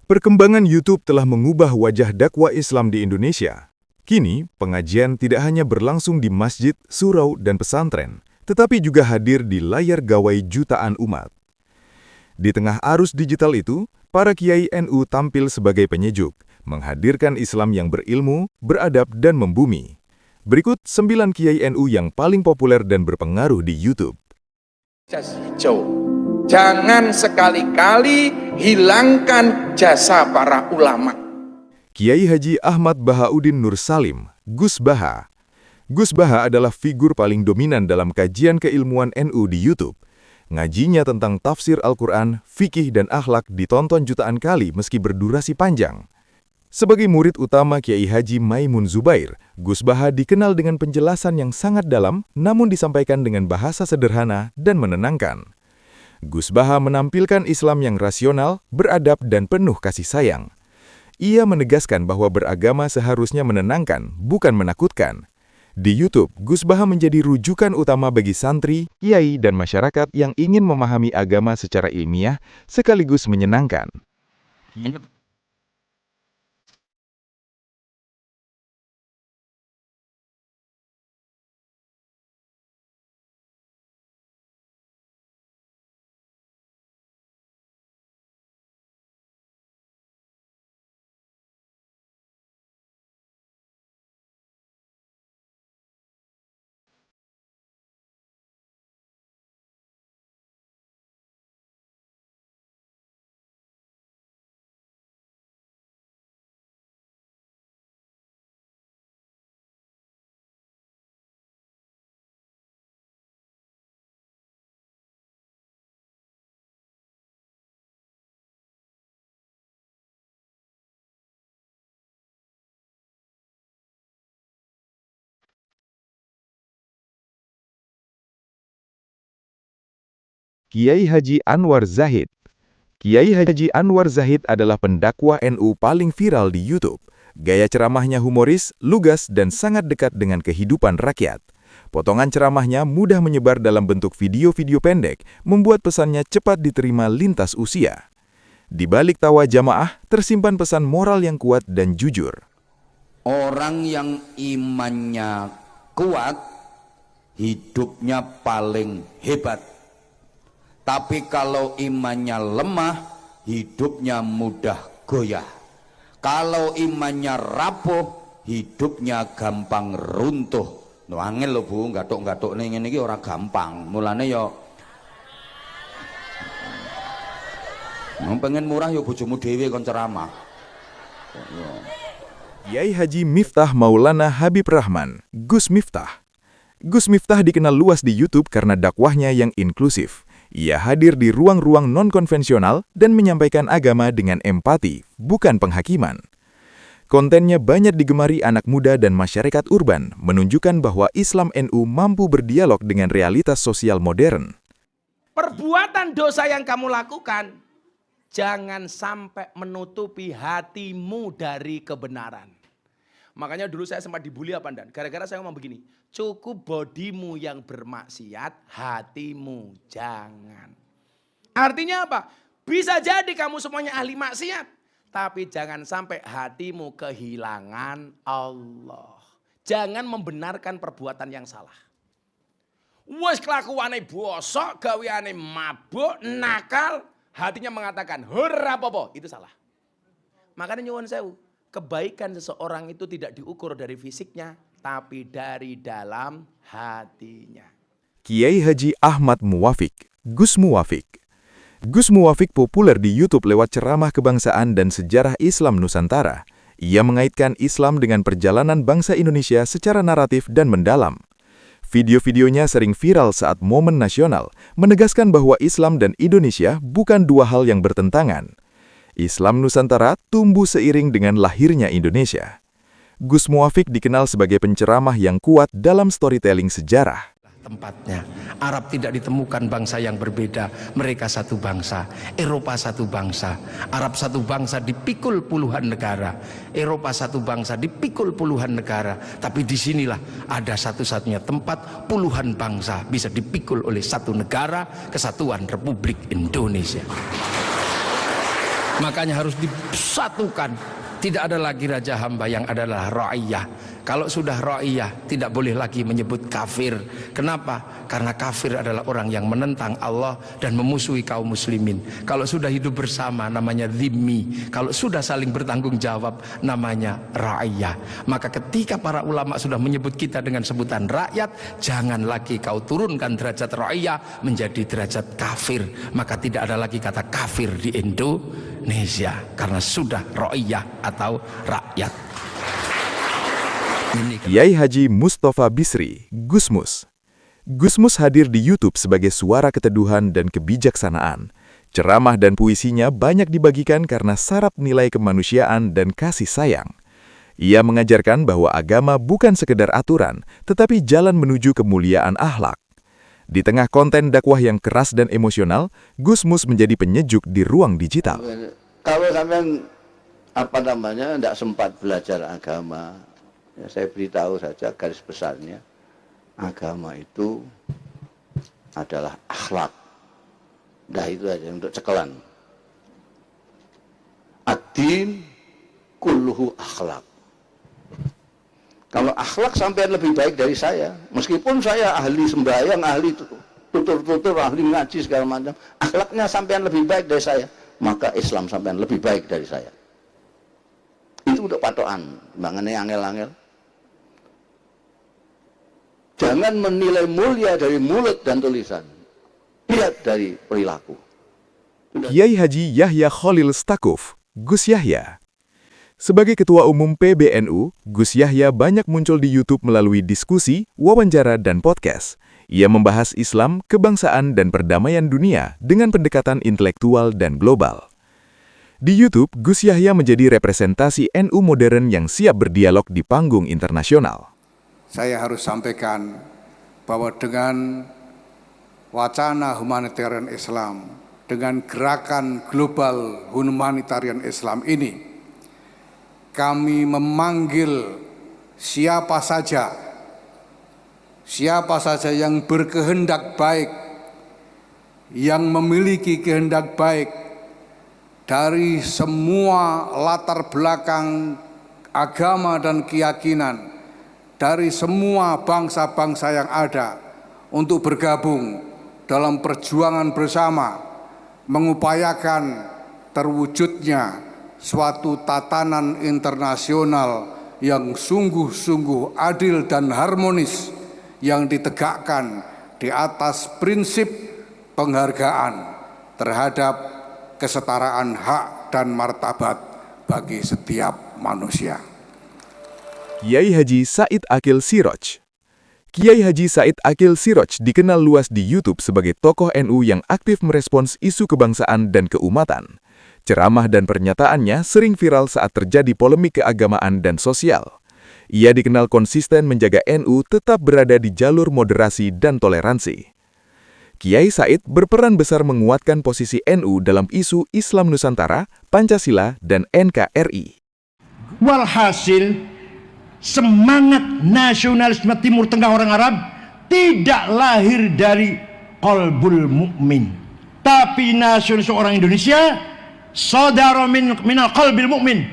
Perkembangan YouTube telah mengubah wajah dakwah Islam di Indonesia. Kini, pengajian tidak hanya berlangsung di masjid, surau, dan pesantren, tetapi juga hadir di layar gawai jutaan umat. Di tengah arus digital itu, para kiai NU tampil sebagai penyejuk, menghadirkan Islam yang berilmu, beradab, dan membumi. Berikut 9 kiai NU yang paling populer dan berpengaruh di YouTube. Jas hijau. Jangan sekali-kali hilangkan jasa para ulama. Kiai Haji Ahmad Bahauddin Nur Salim, Gus Baha. Gus Baha adalah figur paling dominan dalam kajian keilmuan NU di YouTube. Ngajinya tentang tafsir Al-Quran, fikih, dan akhlak ditonton jutaan kali meski berdurasi panjang. Sebagai murid utama Kiai Haji Maimun Zubair, Gus Baha dikenal dengan penjelasan yang sangat dalam namun disampaikan dengan bahasa sederhana dan menenangkan. Gus Baha menampilkan Islam yang rasional, beradab, dan penuh kasih sayang. Ia menegaskan bahwa beragama seharusnya menenangkan, bukan menakutkan. Di YouTube, Gus Baha menjadi rujukan utama bagi santri, kiai, dan masyarakat yang ingin memahami agama secara ilmiah sekaligus menyenangkan. Kiai Haji Anwar Zahid. Kiai Haji Anwar Zahid adalah pendakwah NU paling viral di YouTube. Gaya ceramahnya humoris, lugas, dan sangat dekat dengan kehidupan rakyat. Potongan ceramahnya mudah menyebar dalam bentuk video-video pendek, membuat pesannya cepat diterima lintas usia. Di balik tawa jamaah, tersimpan pesan moral yang kuat dan jujur. Orang yang imannya kuat, hidupnya paling hebat. Tapi kalau imannya lemah, hidupnya mudah goyah. Kalau imannya rapuh, hidupnya gampang runtuh. No angel lho Bu, gathuk-gathuk ning ngene iki ora gampang. Mulane ya pengen murah ya bojomu dhewe kon ceramah. Kiai Haji Miftah Maulana Habib Rahman, Gus Miftah. Gus Miftah dikenal luas di YouTube karena dakwahnya yang inklusif. Ia hadir di ruang-ruang non-konvensional dan menyampaikan agama dengan empati, bukan penghakiman. Kontennya banyak digemari anak muda dan masyarakat urban, menunjukkan bahwa Islam NU mampu berdialog dengan realitas sosial modern. Perbuatan dosa yang kamu lakukan, jangan sampai menutupi hatimu dari kebenaran. Makanya dulu saya sempat dibully apa enggak? Gara-gara saya ngomong begini, cukup bodimu yang bermaksiat, hatimu jangan. Artinya apa? Bisa jadi kamu semuanya ahli maksiat, tapi jangan sampai hatimu kehilangan Allah. Jangan membenarkan perbuatan yang salah. Wes kelakuane bosok, gaweane mabuk, nakal, hatinya mengatakan hurra popo, itu salah. Makanya nyuwun sewu, kebaikan seseorang itu tidak diukur dari fisiknya, tapi dari dalam hatinya. Kiai Haji Ahmad Muwafiq, Gus Muwafiq. Gus Muwafiq populer di YouTube lewat ceramah kebangsaan dan sejarah Islam Nusantara. Ia mengaitkan Islam dengan perjalanan bangsa Indonesia secara naratif dan mendalam. Video-videonya sering viral saat momen nasional, menegaskan bahwa Islam dan Indonesia bukan dua hal yang bertentangan. Islam Nusantara tumbuh seiring dengan lahirnya Indonesia. Gus Muwafiq dikenal sebagai penceramah yang kuat dalam storytelling sejarah. Tempatnya, Arab tidak ditemukan bangsa yang berbeda, mereka satu bangsa, Eropa satu bangsa, Arab satu bangsa dipikul puluhan negara, Eropa satu bangsa dipikul puluhan negara, tapi disinilah ada satu-satunya tempat puluhan bangsa bisa dipikul oleh satu negara, Kesatuan Republik Indonesia. Makanya harus disatukan. Tidak ada lagi raja hamba, yang adalah ra'iyah. Kalau sudah ra'iyah, tidak boleh lagi menyebut kafir. Kenapa? Karena kafir adalah orang yang menentang Allah dan memusuhi kaum muslimin. Kalau sudah hidup bersama, namanya dhimmi. Kalau sudah saling bertanggung jawab, namanya ra'iyah. Maka ketika para ulama sudah menyebut kita dengan sebutan rakyat, jangan lagi kau turunkan derajat ra'iyah menjadi derajat kafir. Maka tidak ada lagi kata kafir di Indonesia, karena sudah ra'iyah atau rakyat. Kiai Haji Mustafa Bisri, Gusmus. Gusmus hadir di YouTube sebagai suara keteduhan dan kebijaksanaan. Ceramah dan puisinya banyak dibagikan karena syarat nilai kemanusiaan dan kasih sayang. Ia mengajarkan bahwa agama bukan sekedar aturan, tetapi jalan menuju kemuliaan akhlak. Di tengah konten dakwah yang keras dan emosional, Gusmus menjadi penyejuk di ruang digital. Kalau sampean tidak sempat belajar agama, ya saya beritahu saja garis besarnya, agama itu adalah akhlak. Dah itu aja untuk cekelan. Ad-din kulluhu akhlak. Kalau akhlak sampean lebih baik dari saya, meskipun saya ahli sembahyang, ahli tutur-tutur, ahli ngaji segala macam, akhlaknya sampean lebih baik dari saya, maka Islam sampean lebih baik dari saya. Itu udah patokan, bangannya angel-angel. Jangan menilai mulia dari mulut dan tulisan, lihat dari perilaku. Kiai Haji Yahya Khalil Stakuf, Gus Yahya. Sebagai Ketua Umum PBNU, Gus Yahya banyak muncul di YouTube melalui diskusi, wawancara, dan podcast. Ia membahas Islam, kebangsaan, dan perdamaian dunia dengan pendekatan intelektual dan global. Di YouTube, Gus Yahya menjadi representasi NU modern yang siap berdialog di panggung internasional. Saya harus sampaikan bahwa dengan wacana humanitarian Islam, dengan gerakan global humanitarian Islam ini, kami memanggil siapa saja yang berkehendak baik, yang memiliki kehendak baik dari semua latar belakang agama dan keyakinan, dari semua bangsa-bangsa yang ada, untuk bergabung dalam perjuangan bersama, mengupayakan terwujudnya suatu tatanan internasional yang sungguh-sungguh adil dan harmonis, yang ditegakkan di atas prinsip penghargaan terhadap kesetaraan hak dan martabat bagi setiap manusia. Kiai Haji Said Akil Siroj. Kiai Haji Said Akil Siroj dikenal luas di YouTube sebagai tokoh NU yang aktif merespons isu kebangsaan dan keumatan. Ceramah dan pernyataannya sering viral saat terjadi polemik keagamaan dan sosial. Ia dikenal konsisten menjaga NU tetap berada di jalur moderasi dan toleransi. Kiai Said berperan besar menguatkan posisi NU dalam isu Islam Nusantara, Pancasila, dan NKRI. Walhasil, semangat nasionalisme Timur Tengah orang Arab tidak lahir dari qalbul mukmin, tapi nasionalisme orang Indonesia saudara minal qalbil mukmin,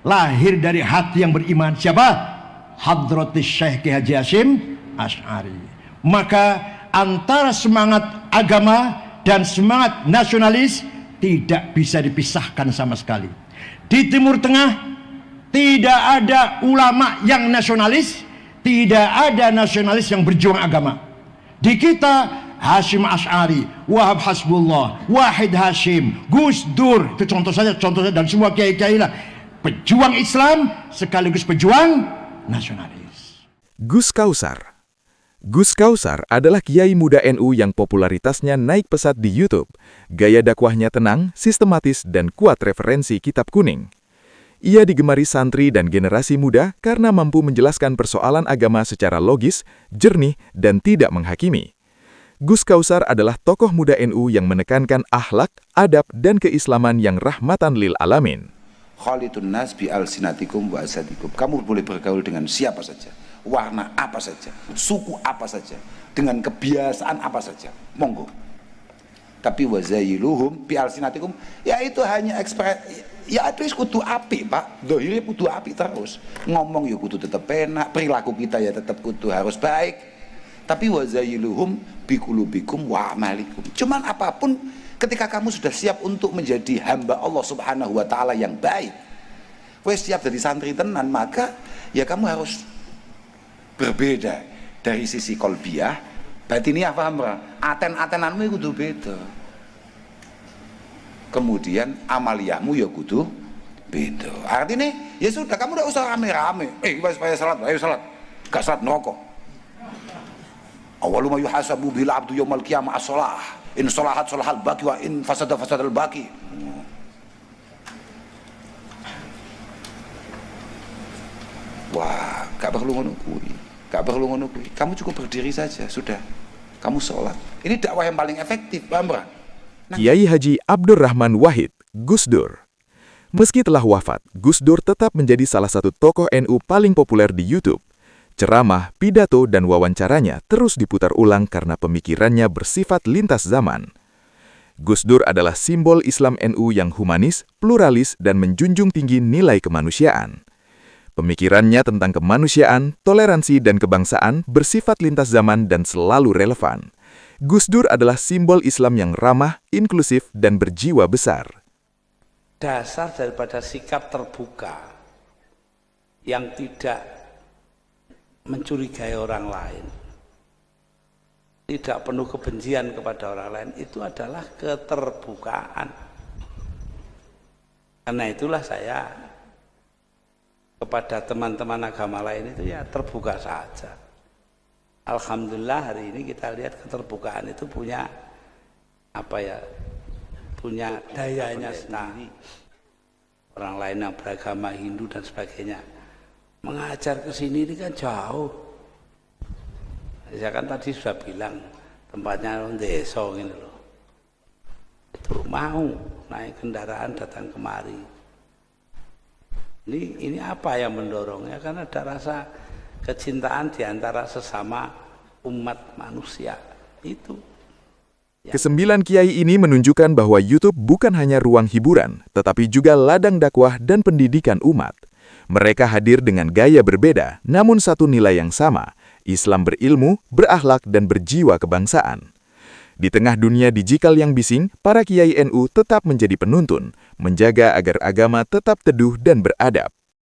lahir dari hati yang beriman. Siapa? Hadratus Syekh Haji Hasyim Asy'ari. Maka antara semangat agama dan semangat nasionalis tidak bisa dipisahkan sama sekali. Di Timur Tengah tidak ada ulama yang nasionalis, tidak ada nasionalis yang berjuang agama. Di kita Hasyim Asy'ari, Wahab Hasbullah, Wahid Hasyim, Gus Dur, itu contoh saja, dan semua kiai-kiai lah, pejuang Islam sekaligus pejuang nasionalis. Gus Kausar. Gus Kausar adalah kiai muda NU yang popularitasnya naik pesat di YouTube. Gaya dakwahnya tenang, sistematis, dan kuat referensi kitab kuning. Ia digemari santri dan generasi muda karena mampu menjelaskan persoalan agama secara logis, jernih, dan tidak menghakimi. Gus Kausar adalah tokoh muda NU yang menekankan akhlak, adab, dan keislaman yang rahmatan lil alamin. Khalidun nas bi alsinatikum wa asadikum. Kamu boleh bergaul dengan siapa saja, warna apa saja, suku apa saja, dengan kebiasaan apa saja. Monggo. Tapi wazayiluhum bi alsinatikum, ya itu hanya ya itu kudu api Pak, dohirnya kudu api terus, ngomong ya kudu tetap enak, perilaku kita ya tetap kudu harus baik. Tapi wazayiluhum bikulubikum wa amalikum. Cuman apapun, ketika kamu sudah siap untuk menjadi hamba Allah Subhanahu wa Ta'ala yang baik, wes siap jadi santri tenan, maka ya kamu harus berbeda dari sisi kolbiah, batiniah, paham ora? Aten-atenanmu itu kudu beda. Kemudian amaliyahmu ya kudu beda. Artinya ya sudah, kamu udah usah rame-rame. Supaya salat, ayo salat. Gak salat neraka. Awalu ma yuhasabu bil abdu yaumal qiyamah as-shalah. In sholahat sholahal baqi wa in fasada fasadal baqi. Wah, gak perlu ngono kuwi. Gak perlu ngono kuwi. Kamu cukup berdiri saja, sudah. Kamu sholat. Ini dakwah yang paling efektif, paham ora? Kiai Haji Abdurrahman Wahid, Gus Dur. Meski telah wafat, Gus Dur tetap menjadi salah satu tokoh NU paling populer di YouTube. Ceramah, pidato, dan wawancaranya terus diputar ulang karena pemikirannya bersifat lintas zaman. Gus Dur adalah simbol Islam NU yang humanis, pluralis, dan menjunjung tinggi nilai kemanusiaan. Pemikirannya tentang kemanusiaan, toleransi, dan kebangsaan bersifat lintas zaman dan selalu relevan. Gus Dur adalah simbol Islam yang ramah, inklusif, dan berjiwa besar. Dasar daripada sikap terbuka yang tidak mencurigai orang lain, tidak penuh kebencian kepada orang lain, itu adalah keterbukaan. Karena itulah saya kepada teman-teman agama lain itu ya terbuka saja. Alhamdulillah hari ini kita lihat keterbukaan itu punya punya dayanya sendiri. Orang lain yang beragama Hindu dan sebagainya mengajar ke sini ini kan jauh. Saya kan tadi sudah bilang tempatnya desa gitu loh. Itu mau naik kendaraan datang kemari. Ini apa yang mendorongnya? Karena ada rasa kecintaan di antara sesama umat manusia itu. Kesembilan kiai ini menunjukkan bahwa YouTube bukan hanya ruang hiburan, tetapi juga ladang dakwah dan pendidikan umat. Mereka hadir dengan gaya berbeda, namun satu nilai yang sama, Islam berilmu, berakhlak, dan berjiwa kebangsaan. Di tengah dunia digital yang bising, para kiai NU tetap menjadi penuntun, menjaga agar agama tetap teduh dan beradab.